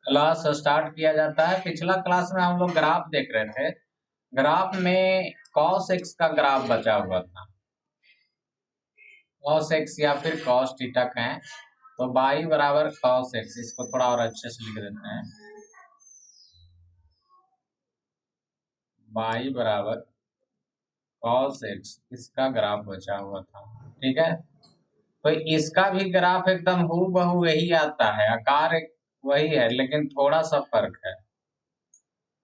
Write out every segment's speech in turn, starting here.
Class start किया जाता है। पिछला क्लास में हम लोग ग्राफ देख रहे थे। ग्राफ में cos x का ग्राफ बचा हुआ था। cos x या फिर cos थीटा कहें तो y बराबर cos x। इसको थोड़ा और अच्छे से लिख देते हैं। y बराबर cos x इसका ग्राफ बचा हुआ था। ठीक है, तो इसका भी ग्राफ एकदम हूबहू यही आता है, आकार वही है, लेकिन थोड़ा सा फर्क है।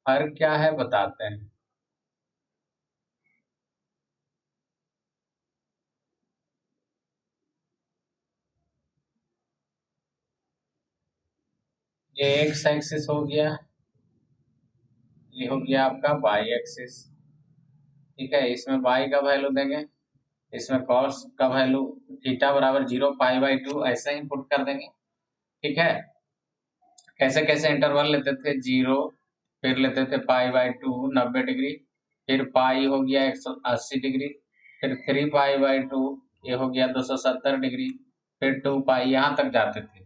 फर्क क्या है बताते हैं। ये एक्स एक्सिस हो गया, ये हो गया आपका वाई एक्सिस। ठीक है, इसमें y का वैल्यू देंगे, इसमें cos का वैल्यू थीटा बराबर 0 पाई/2 ऐसे ही पुट कर देंगे। ठीक है, कैसे कैसे इंटरवल लेते थे, 0, फिर लेते थे पाई/2 90 डिग्री, फिर पाई हो गया 180 डिग्री, फिर 3 पाई/2 ये हो गया 270 डिग्री, फिर 2 पाई यहाँ तक जाते थे।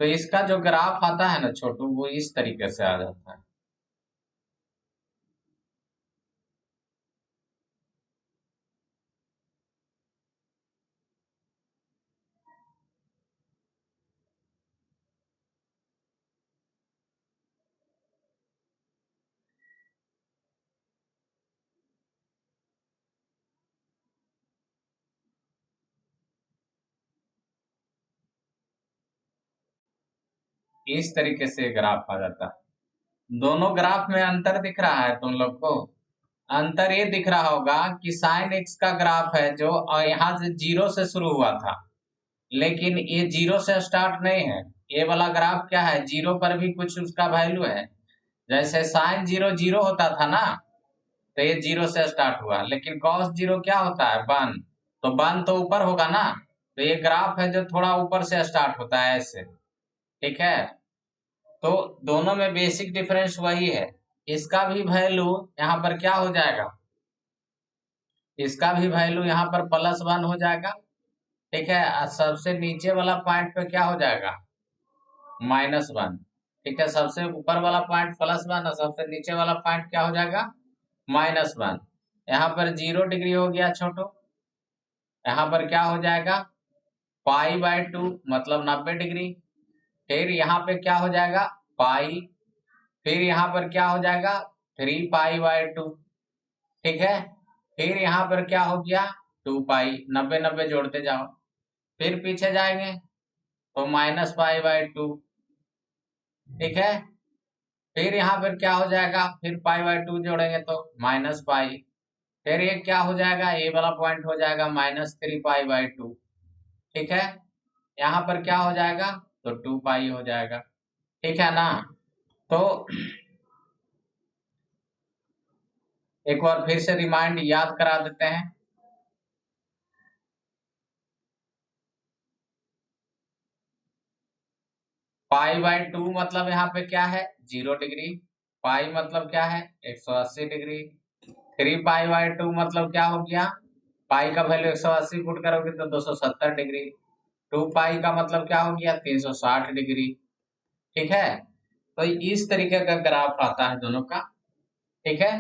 तो इसका जो ग्राफ आता है ना छोटू, वो इस तरीके से आ जाता है। इस तरीके से ग्राफ आ जाता है। दोनों ग्राफ में अंतर दिख रहा है तुम लोग को। अंतर ये दिख रहा होगा कि साइन एक्स का ग्राफ है जो यहाँ से 0 से शुरू हुआ था, लेकिन ये 0 से स्टार्ट नहीं है। ये वाला ग्राफ क्या है, 0 पर भी कुछ उसका वैल्यू है। जैसे साइन 0 0 होता था ना, तो ये 0 से स्टार्ट हुआ, लेकिन कॉस 0 क्या होता है, 1। तो 1 तो ऊपर होगा ना, तो ये ग्राफ है जो थोड़ा ऊपर से स्टार्ट होता है ऐसे। ठीक है, तो दोनों में बेसिक डिफरेंस वही है। इसका भी वैल्यू यहाँ पर क्या हो जाएगा, इसका भी वैल्यू यहाँ पर +1 हो जाएगा। ठीक है, और सबसे नीचे वाला पॉइंट पे क्या हो जाएगा, -1। ठीक है, सबसे ऊपर वाला पॉइंट +1 और सबसे नीचे वाला पॉइंट क्या हो जाएगा, -1। यहाँ पर 0 डिग्री हो गया छोटू, यहाँ पर क्या हो जाएगा पाई/2 मतलब 90 डिग्री। फिर यहाँ पे क्या हो जाएगा पाई, फिर यहाँ पर क्या हो जाएगा 3 पाई/2। ठीक है, फिर यहाँ पर क्या हो गया 2 पाई, 90 90 जोड़ते जाओ। फिर पीछे जाएंगे तो -पाई/2। ठीक है, फिर यहाँ पर क्या हो जाएगा, फिर पाई/2 जोड़ेंगे तो -पाई। फिर ये क्या हो जाएगा, ये वाला पॉइंट हो जाएगा -3 पाई/2। ठीक है, यहाँ पर क्या हो जाएगा तो 2 पाई हो जाएगा। ठीक है ना, तो एक बार फिर से रिमाइंड याद करा देते हैं। पाई/2 मतलब यहाँ पे क्या है 0 डिग्री, पाई मतलब क्या है 180 डिग्री, 3 पाई/2 मतलब क्या हो गया, पाई का वैल्यू 180 पुट करोगे तो 270 डिग्री, 2 पाई का मतलब क्या हो गया 360 डिग्री। ठीक है, तो इस तरीके का ग्राफ आता है दोनों का। ठीक है,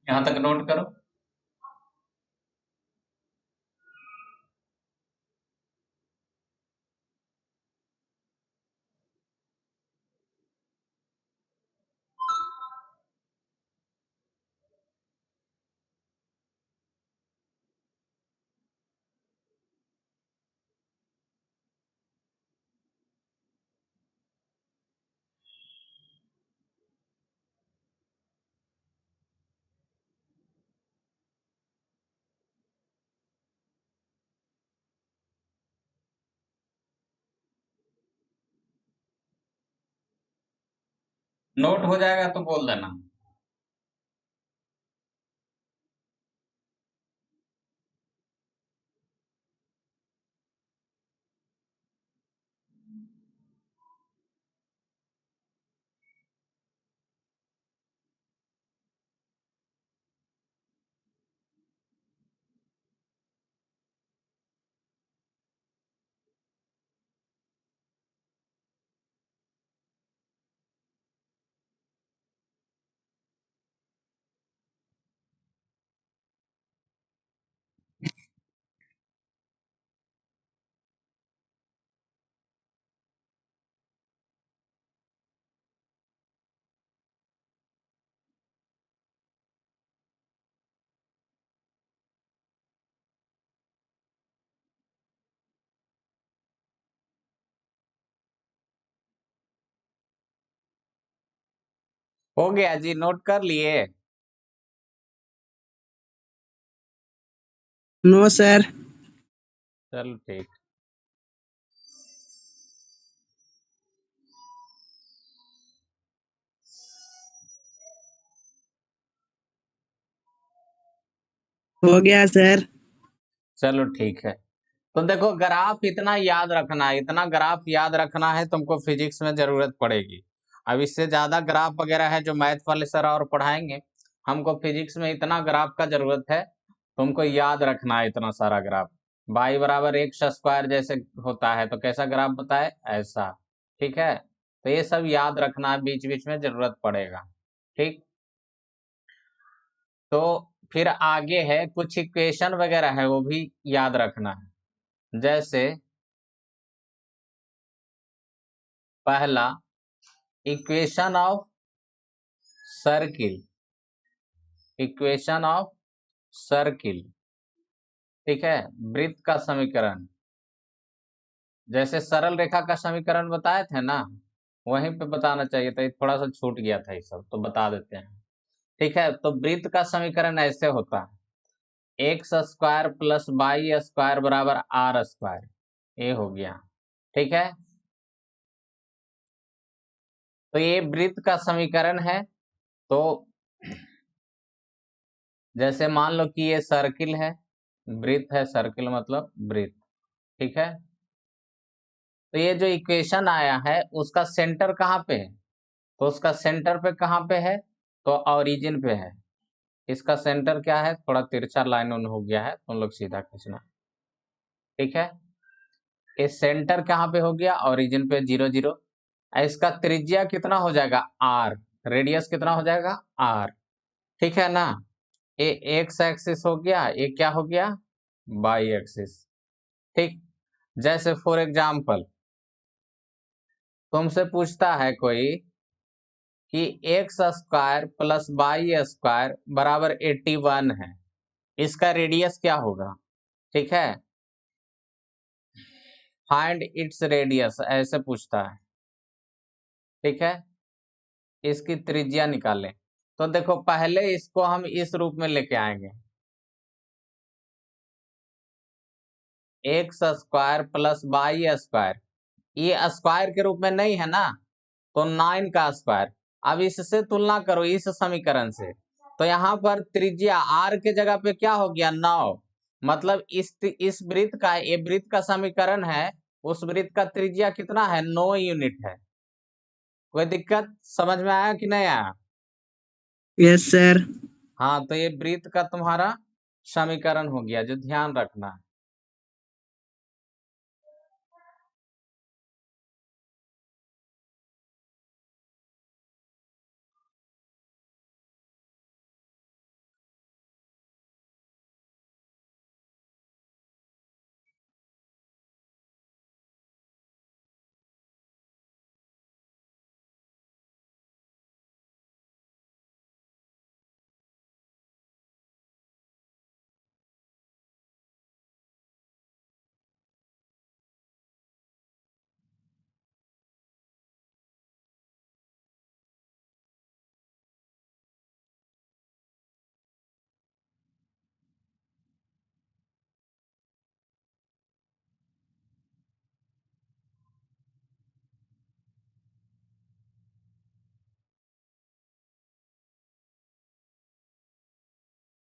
यहाँ तक नोट करो। नोट हो जाएगा तो बोल देना। हो गया जी, नोट कर लिए? No sir. चलो ठीक। हो गया सर। चलो ठीक है। तो देखो, ग्राफ इतना याद रखना है, इतना ग्राफ याद रखना है, तुमको फिजिक्स में जरूरत पड़ेगी। अब इससे ज्यादा ग्राफ वगैरह है जो मैथ वाले सर और पढ़ाएंगे। हमको फिजिक्स में इतना ग्राफ का जरूरत है, तुमको याद रखना है इतना सारा ग्राफ। बाई बराबर एक्स स्क्वायर जैसे होता है तो कैसा ग्राफ बताए, ऐसा। ठीक है, तो ये सब याद रखना है, बीच बीच में जरूरत पड़ेगा। ठीक, तो फिर आगे है कुछ इक्वेशन वगैरह है, वो भी याद रखना है। जैसे पहला, equation of circle, equation of circle. ठीक है, वृत्त का समीकरण। जैसे सरल रेखा का समीकरण बताए थे ना, वहीं पे बताना चाहिए था, ये थोड़ा सा छूट गया था, ये सब तो बता देते हैं। ठीक है, तो वृत्त का समीकरण ऐसे होता है, X square plus Y square बराबर आर स्क्वायर। ये हो गया। ठीक है, तो ये वृत्त का समीकरण है। तो जैसे मान लो कि ये सर्किल है, वृत्त है, सर्किल मतलब वृत्त। ठीक है, तो ये जो इक्वेशन आया है उसका सेंटर कहाँ पे है, तो उसका सेंटर पे कहाँ पे है, तो ओरिजिन पे है। इसका सेंटर क्या है, थोड़ा तिरछा लाइन उन हो गया है, तुम लोग सीधा खींचना। ठीक है, ये सेंटर कहाँ पे हो गया, ओरिजिन पे 0 0। इसका त्रिज्या कितना हो जाएगा, आर। रेडियस कितना हो जाएगा, आर। ठीक है ना, ये एक्स एक्सिस हो गया, ये क्या हो गया, वाई एक्सिस। ठीक, जैसे फॉर एग्जाम्पल तुमसे पूछता है कोई कि X square plus Y square बराबर 81 है, इसका रेडियस क्या होगा। ठीक है, फाइंड इट्स रेडियस ऐसे पूछता है। ठीक है, इसकी त्रिज्या निकालें। तो देखो, पहले इसको हम इस रूप में लेके आएंगे, X square plus Y square. ये स्क्वायर के रूप में नहीं है ना, तो 9 का स्क्वायर। अब इससे तुलना करो इस समीकरण से, तो यहाँ पर त्रिज्या आर के जगह पे क्या हो गया, 9। मतलब इस वृत्त का, ये वृत्त का समीकरण है, उस वृत्त का त्रिज्या कितना है, 9 यूनिट है। कोई दिक्कत समझ में आया कि नहीं आया। Yes sir. हाँ, तो ये वृत्त का तुम्हारा समीकरण हो गया, जो ध्यान रखना है।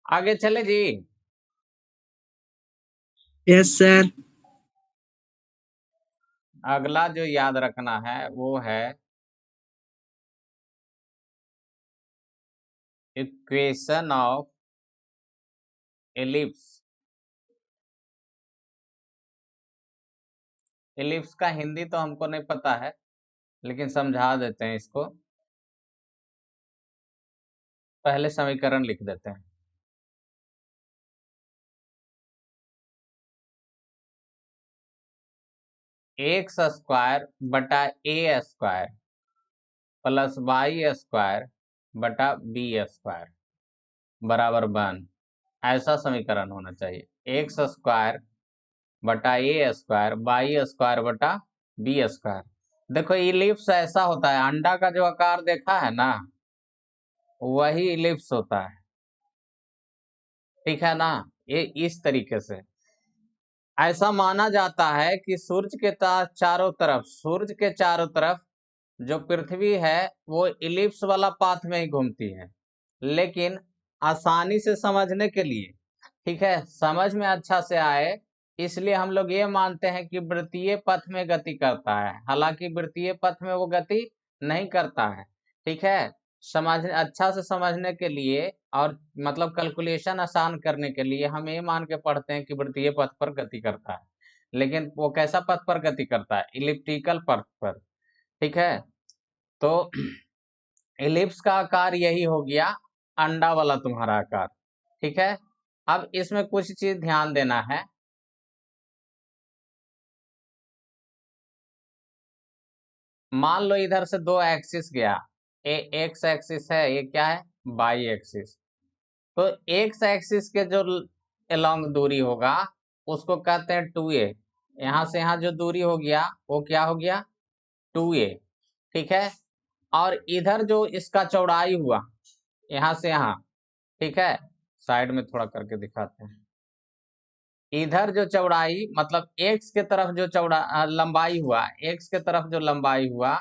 आगे चले जी। Yes sir. अगला जो याद रखना है वो है इक्वेशन ऑफ एलिप्स। एलिप्स का हिंदी तो हमको नहीं पता है, लेकिन समझा देते हैं इसको। पहले समीकरण लिख देते हैं। एक्स स्क्वायर बटा ए स्क्वायर प्लस वाई स्क्वायर बटा बी स्क्वायर बराबर 1। ऐसा समीकरण होना चाहिए। एक्स स्क्वायर बटा ए स्क्वायर वाई स्क्वायर बटा बी स्क्वायर। देखो इलिप्स ऐसा होता है, अंडा का जो आकार देखा है ना, वही इलिप्स होता है। ठीक है ना। ये इस तरीके से ऐसा माना जाता है कि सूर्य के सूर्य के चारों तरफ जो पृथ्वी है वो इलिप्स वाला पाथ में ही घूमती है। लेकिन आसानी से समझने के लिए, ठीक है, समझ में अच्छा से आए, इसलिए हम लोग ये मानते हैं कि वृत्तीय पथ में गति करता है। हालांकि वृत्तीय पथ में वो गति नहीं करता है। ठीक है। अच्छा से समझने के लिए और मतलब कैलकुलेशन आसान करने के लिए हम ये मान के पढ़ते हैं कि वृत्तीय पथ पर गति करता है। लेकिन वो कैसा पथ पर गति करता है? इलिप्टिकल पथ पर। ठीक है। तो इलिप्स का आकार यही हो गया, अंडा वाला तुम्हारा आकार। ठीक है। अब इसमें कुछ चीज ध्यान देना है। मान लो इधर से दो एक्सिस गया, एक्स एक्सिस है, ये क्या है? Y axis. तो एक्स एक्सिस के जो एलोंग दूरी होगा उसको कहते हैं 2a। यहां से यहां जो दूरी हो गया वो क्या हो गया? 2a। ठीक है। और इधर जो इसका चौड़ाई हुआ यहां से यहां, ठीक है, साइड में थोड़ा करके दिखाते हैं। इधर जो चौड़ाई मतलब एक्स के तरफ जो लंबाई हुआ, एक्स के तरफ जो लंबाई हुआ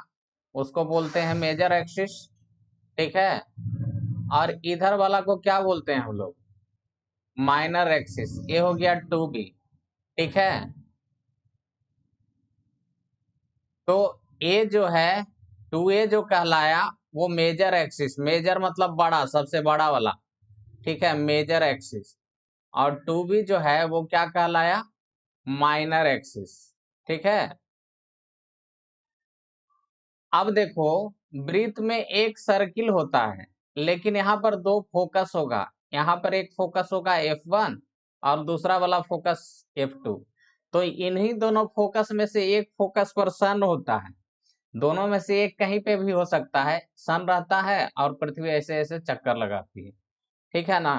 उसको बोलते हैं मेजर एक्सिस। ठीक है। और इधर वाला को क्या बोलते हैं हम लोग? Minor axis. ये हो गया 2b। ठीक है। तो ए जो है 2a जो कहलाया वो मेजर एक्सिस, मेजर मतलब बड़ा, सबसे बड़ा वाला। ठीक है, मेजर एक्सिस। और 2b जो है वो क्या कहलाया? Minor axis. ठीक है। अब देखो, वृत्त में एक सर्किल होता है, लेकिन यहाँ पर दो फोकस होगा। यहाँ पर एक फोकस होगा F1 और दूसरा वाला फोकस F2। तो इन्हीं दोनों फोकस में से एक फोकस पर सन होता है। दोनों में से एक कहीं पे भी हो सकता है। सन रहता है और पृथ्वी ऐसे ऐसे चक्कर लगाती है। ठीक है ना।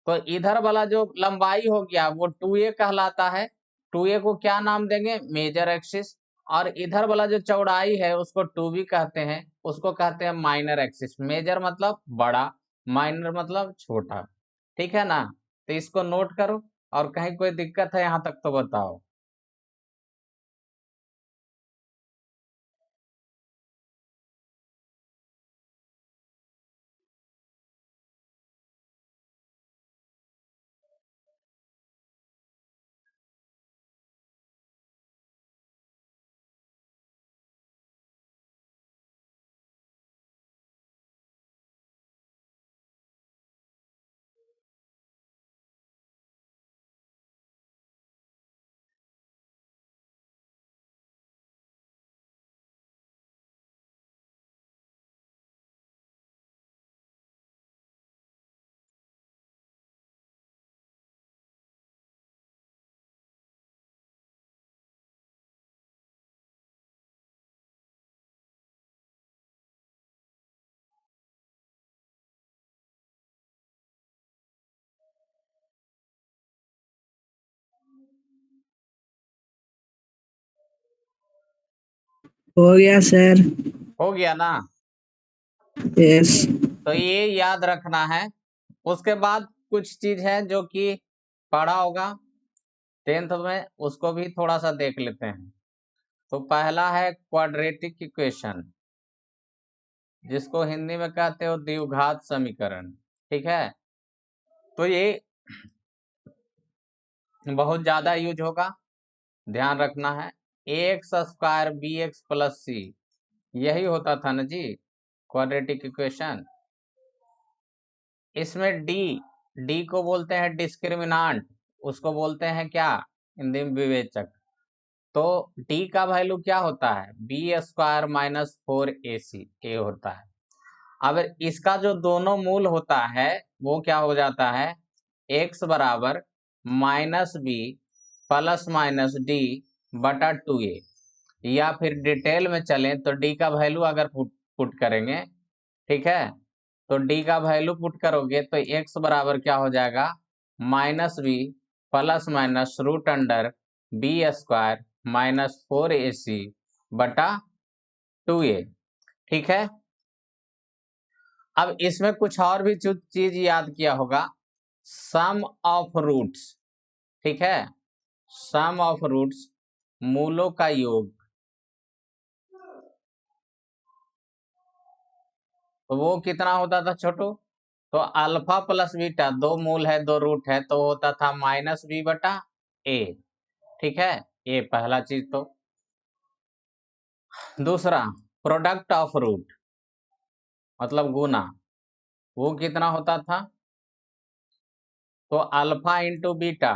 तो इधर वाला जो लंबाई हो गया वो 2a कहलाता है। 2a को क्या नाम देंगे? Major axis. और इधर वाला जो चौड़ाई है उसको 2b कहते हैं, उसको कहते हैं माइनर एक्सिस। मेजर मतलब बड़ा, माइनर मतलब छोटा। ठीक है ना। तो इसको नोट करो, और कहीं कोई दिक्कत है यहाँ तक तो बताओ। हो गया सर। हो गया ना। यस। तो ये याद रखना है। उसके बाद कुछ चीज है जो कि पढ़ा होगा 10th में, उसको भी थोड़ा सा देख लेते हैं। तो पहला है क्वाड्रेटिक इक्वेशन, जिसको हिंदी में कहते हो द्विघात समीकरण। ठीक है। तो ये बहुत ज्यादा यूज होगा, ध्यान रखना है। ax² bx + c, यही होता था ना जी क्वाड्रेटिक इक्वेशन। इसमें डी को बोलते हैं डिस्क्रिमिनांट, उसको बोलते हैं क्या, इंदिम विवेचक। तो डी का वैल्यू क्या होता है, b² - 4ac ये होता है। अब इसका जो दोनों मूल होता है वो क्या हो जाता है, x बराबर -b ± d/2a, या फिर डिटेल में चलें तो डी का वैल्यू अगर पुट करेंगे, ठीक है, तो डी का वैल्यू पुट करोगे तो x बराबर क्या हो जाएगा, -b ± √b² - 4ac/2a, ठीक है। अब इसमें कुछ और भी चीज याद किया होगा, सम ऑफ रूट्स, ठीक है, सम ऑफ रूट्स मूलों का योग। तो वो कितना होता था छोटू, तो अल्फा प्लस बीटा, दो मूल है दो रूट है, तो होता था -b/a, ठीक है, ये पहला चीज। तो दूसरा प्रोडक्ट ऑफ रूट मतलब गुना, वो कितना होता था, तो अल्फा इंटू बीटा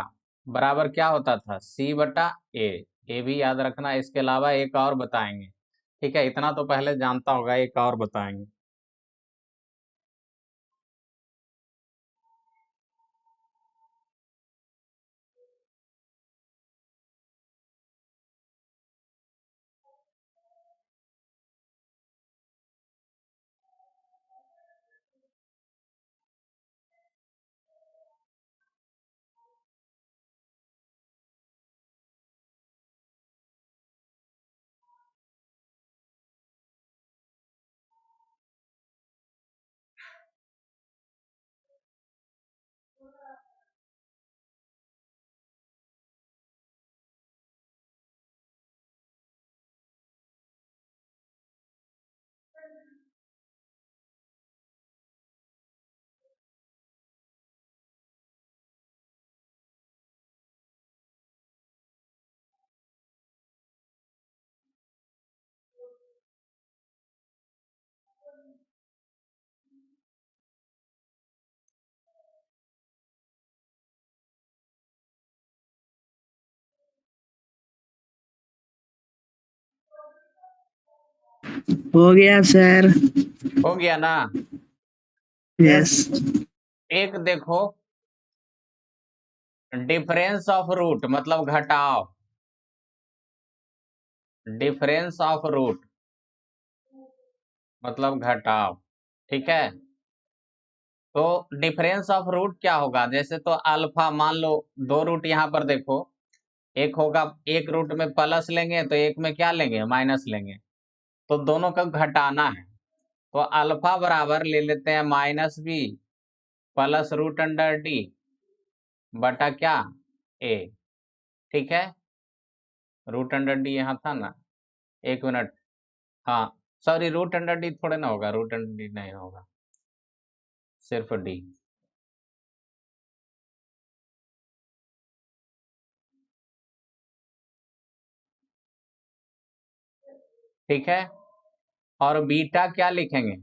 बराबर क्या होता था, c/a, ये भी याद रखना। इसके अलावा एक और बताएंगे, ठीक है, इतना तो पहले जानता होगा, एक और बताएंगे। हो गया सर। हो गया ना। यस। एक देखो, डिफरेंस ऑफ रूट मतलब घटाव, डिफरेंस ऑफ रूट मतलब घटाव, ठीक है। तो डिफरेंस ऑफ रूट क्या होगा, जैसे तो अल्फा, मान लो दो रूट यहाँ पर देखो, एक होगा, एक रूट में प्लस लेंगे तो एक में क्या लेंगे, माइनस लेंगे, तो दोनों का घटाना है। तो अल्फा बराबर ले लेते हैं -b + √d बटा क्या, a, ठीक है। √d यहाँ था ना, एक मिनट, हाँ सॉरी, √d थोड़े ना होगा, √d नहीं होगा, सिर्फ d, ठीक है। और बीटा क्या लिखेंगे,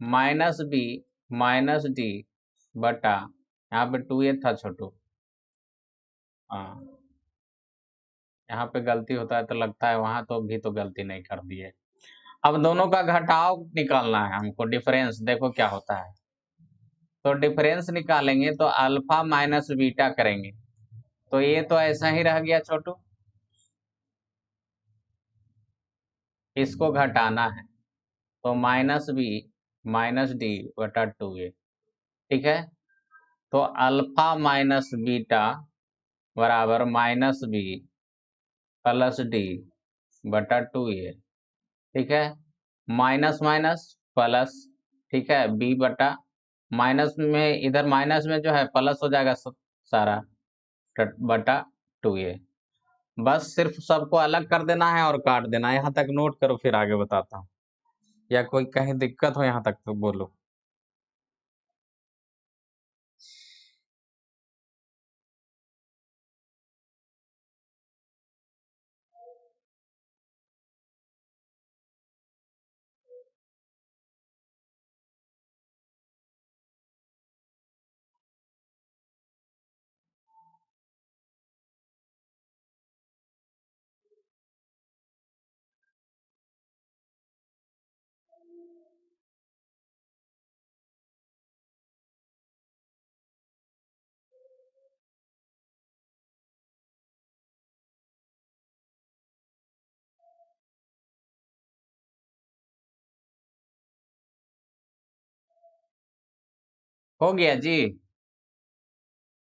-b - d बटा, यहाँ पे 2a था छोटू, हाँ यहाँ पे गलती होता है तो लगता है वहां तो भी तो गलती नहीं कर दी है। अब दोनों का घटाव निकालना है हमको, डिफरेंस देखो क्या होता है, तो डिफरेंस निकालेंगे तो अल्फा माइनस बीटा करेंगे, तो ये तो ऐसा ही रह गया छोटू, इसको घटाना है, तो -b - d बटा 2a, ठीक है। तो अल्फा माइनस बीटा बराबर -b + d बटा 2a, ठीक है, माइनस माइनस प्लस, ठीक है, b बटा, माइनस में इधर माइनस में जो है प्लस हो जाएगा सारा, बटा 2a। बस सिर्फ सबको अलग कर देना है और काट देना है, यहाँ तक नोट करो, फिर आगे बताता हूँ, या कोई कहीं दिक्कत हो यहाँ तक तो बोलो। हो गया जी।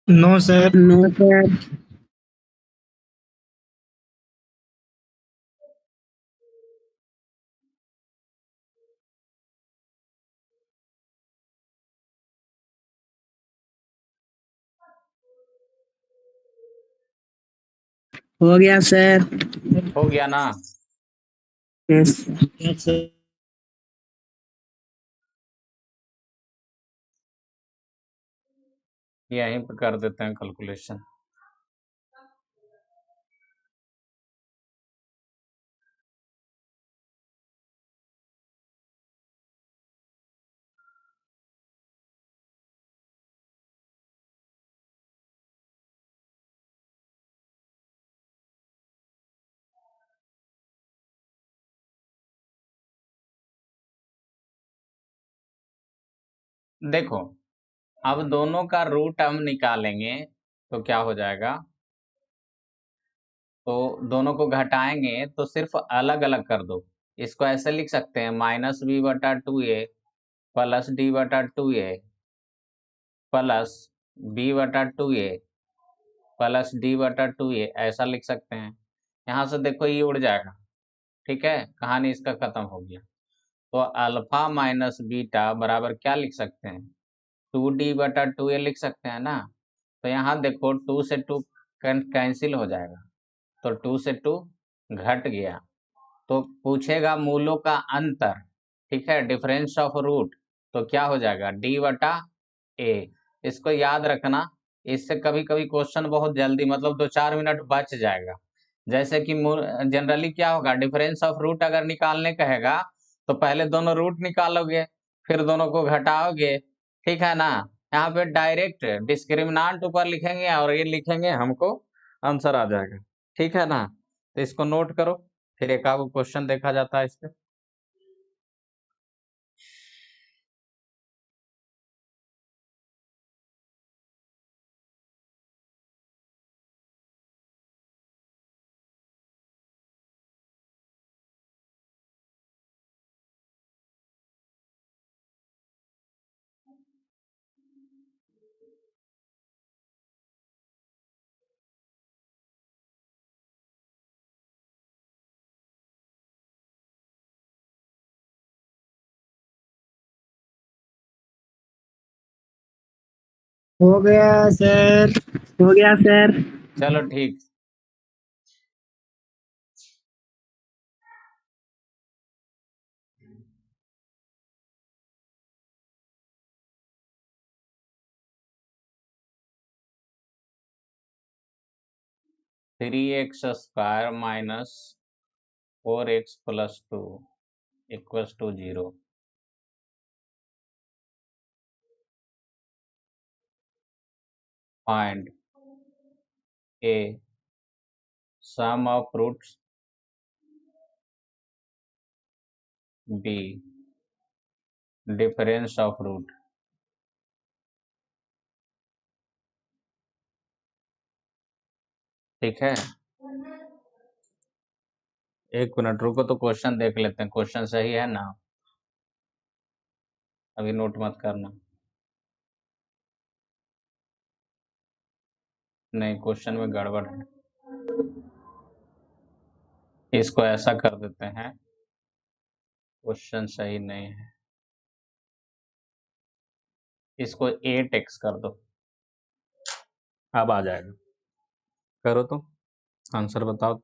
No sir. No sir. हो गया सर। हो गया ना? यस। Yes sir. यहीं पे कर देते हैं कैलकुलेशन। देखो, अब दोनों का रूट हम निकालेंगे तो क्या हो जाएगा? तो दोनों को घटाएंगे तो सिर्फ अलग अलग कर दो। इसको ऐसे लिख सकते हैं -b/2a plus d/2a plus b/2a plus d/2a, ऐसा लिख सकते हैं। यहाँ से देखो ये उड़ जाएगा। ठीक है, कहानी इसका खत्म हो गया। तो अल्फा माइनस बीटा बराबर क्या लिख सकते हैं? 2d/2a लिख सकते हैं ना। तो यहाँ देखो 2 से 2 कैंसिल हो जाएगा, तो 2 से 2 घट गया। तो पूछेगा मूलों का अंतर, ठीक है, डिफरेंस ऑफ रूट, तो क्या हो जाएगा? d/a। इसको याद रखना, इससे कभी कभी क्वेश्चन बहुत जल्दी, मतलब 2-4 मिनट बच जाएगा। जैसे कि जनरली क्या होगा, डिफरेंस ऑफ रूट अगर निकालने कहेगा तो पहले दोनों रूट निकालोगे, फिर दोनों को घटाओगे, ठीक है ना। यहाँ पे डायरेक्ट डिस्क्रिमिनांट ऊपर लिखेंगे और ये लिखेंगे, हमको आंसर आ जाएगा। ठीक है ना, तो इसको नोट करो, फिर एक आध क्वेश्चन देखा जाता है इस पे। हो गया सर। हो गया सर। चलो ठीक। Three X square minus 4x plus 2 equals to 0। Find a sum of roots, be difference of root. ठीक है, एक मिनट रुको तो क्वेश्चन देख लेते हैं, क्वेश्चन सही है ना। अभी नोट मत करना, नहीं क्वेश्चन में गड़बड़ है, इसको ऐसा कर देते हैं, क्वेश्चन सही नहीं है। इसको 8x कर दो, अब आ जाएगा। करो तो, आंसर बताओ।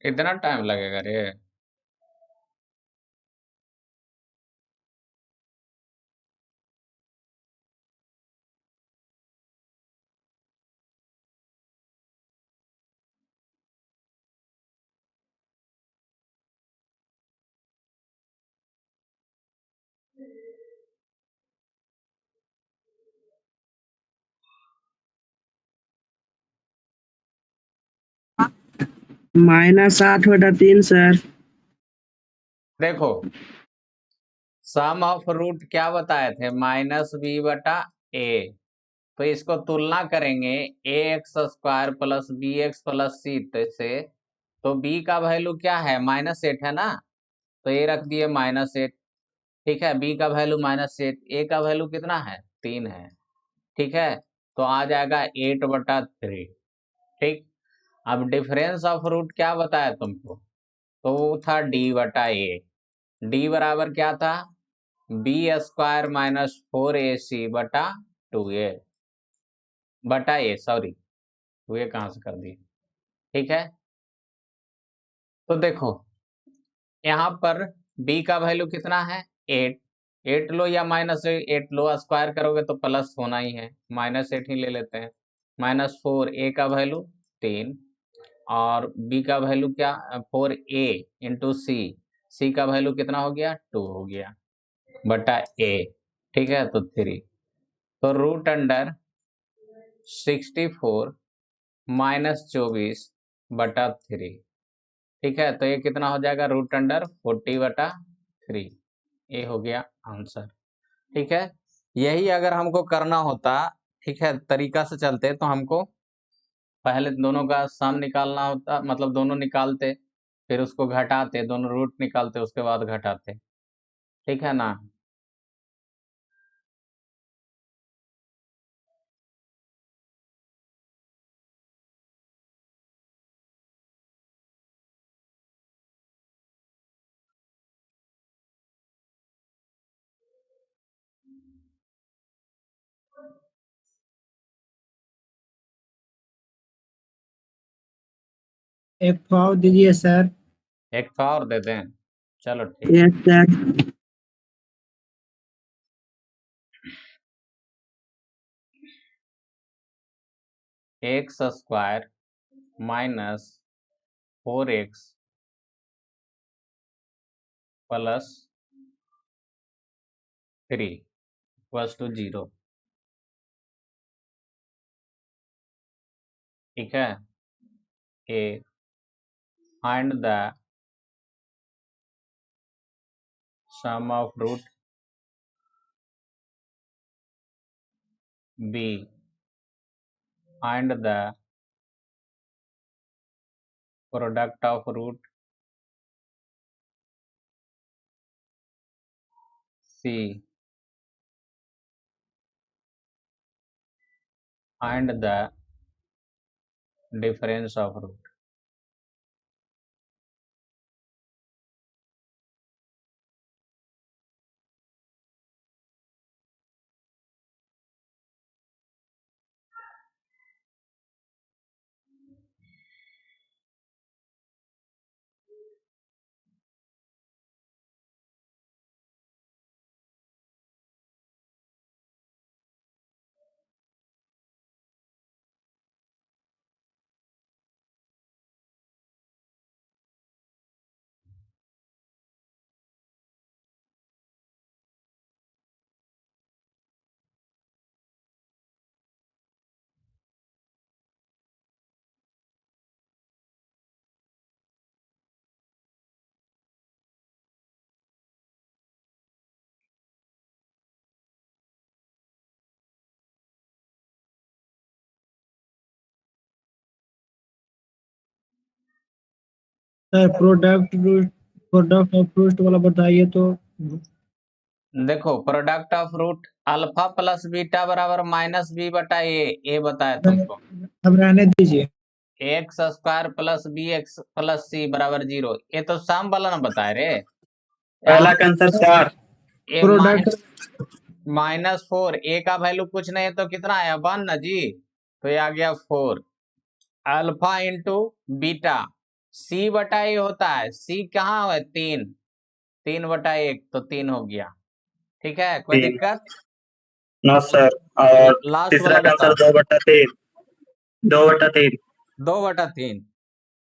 इतना टाइम लगेगा रे? -8/3 सर। देखो, सम ऑफ रूट क्या बताए थे? -b/a। तो इसको तुलना करेंगे ax² plus bx plus c से, तो b का वैल्यू क्या है? -8 है ना, तो ये रख दिए -8। ठीक है, b का वैल्यू -8, a का वैल्यू कितना है? 3 है। ठीक है, तो आ जाएगा 8/3। ठीक, अब डिफरेंस ऑफ रूट क्या बताया तुमको? तो वो था d/a। d बराबर क्या था? b² - 4ac/2a बटा ए, सॉरी, ये कहां से कर दिए। ठीक है, तो देखो यहाँ पर b का वैल्यू कितना है? 8। 8 लो या -8 लो, स्क्वायर करोगे तो प्लस होना ही है, -8 ही ले लेते हैं। -4, a का वैल्यू 3, और b का वैल्यू क्या? 4a इंटू c का वैल्यू कितना हो गया? 2 हो गया, बटा a। ठीक है, तो 3, तो रूट अंडर 64 -24/3। ठीक है, तो ये कितना हो जाएगा? Root under 40/3। ये हो गया आंसर। ठीक है, यही अगर हमको करना होता, ठीक है, तरीका से चलते तो हमको पहले दोनों का सम निकालना होता, मतलब दोनों निकालते, फिर उसको घटाते, दोनों रूट निकालते, उसके बाद घटाते। ठीक है ना? एक पाव दीजिए सर। एक तो और दे दें? चलो ठीक। Yes sir. x² minus 4x plus 3 equals to 0। ठीक है, A find the sum of root, b find the product of root, c find the difference of root। Sir product of fruit वाला बताइए तो। देखो, product of root alpha plus beta बराबर -b/a, ये बताया तुमको। अब रहने दीजिए। x² plus bx plus c बराबर 0, ये तो सम वाला ना बताए रे। पहला यहाँ का आंसर 4। ये प्रोडक्ट -4, a का वैल्यू कुछ नहीं है तो कितना आया? 1 ना जी, तो ये आ गया 4। अल्फा इंटू बीटा, C बटा A होता है, C कहाँ है 3/1 तो 3 हो गया। ठीक है, कोई 3। दिक्कत? No sir. और लास्ट तीसरा वाला का आंसर बताओ। 2/3। 2/3। 2/3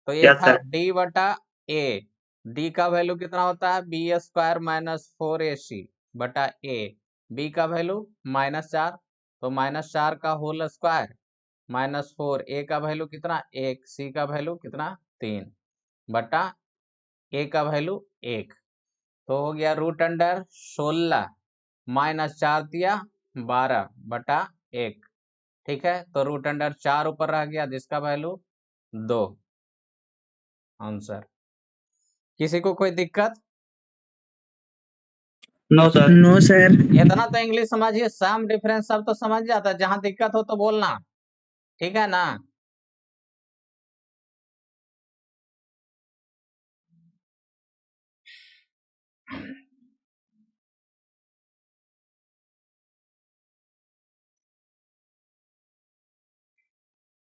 तो ये यस था सर। D/A। D का वैल्यू कितना होता है B² माइनस 4AC बटा A। B का वैल्यू -4 तो -4 का होल स्क्वायर -4। A का वैल्यू कितना 1, C का वैल्यू कितना 3 बटा A का वैल्यू 1 तो हो गया √16 -4 दिया 12 बटा 1। ठीक है, तो √4 ऊपर रह गया जिसका वैल्यू 2 आंसर। किसी को कोई दिक्कत? No sir. No sir. इतना तो इंग्लिश समझिए, सम डिफरेंस सब तो समझ जाता है, जहां दिक्कत हो तो बोलना, ठीक है ना।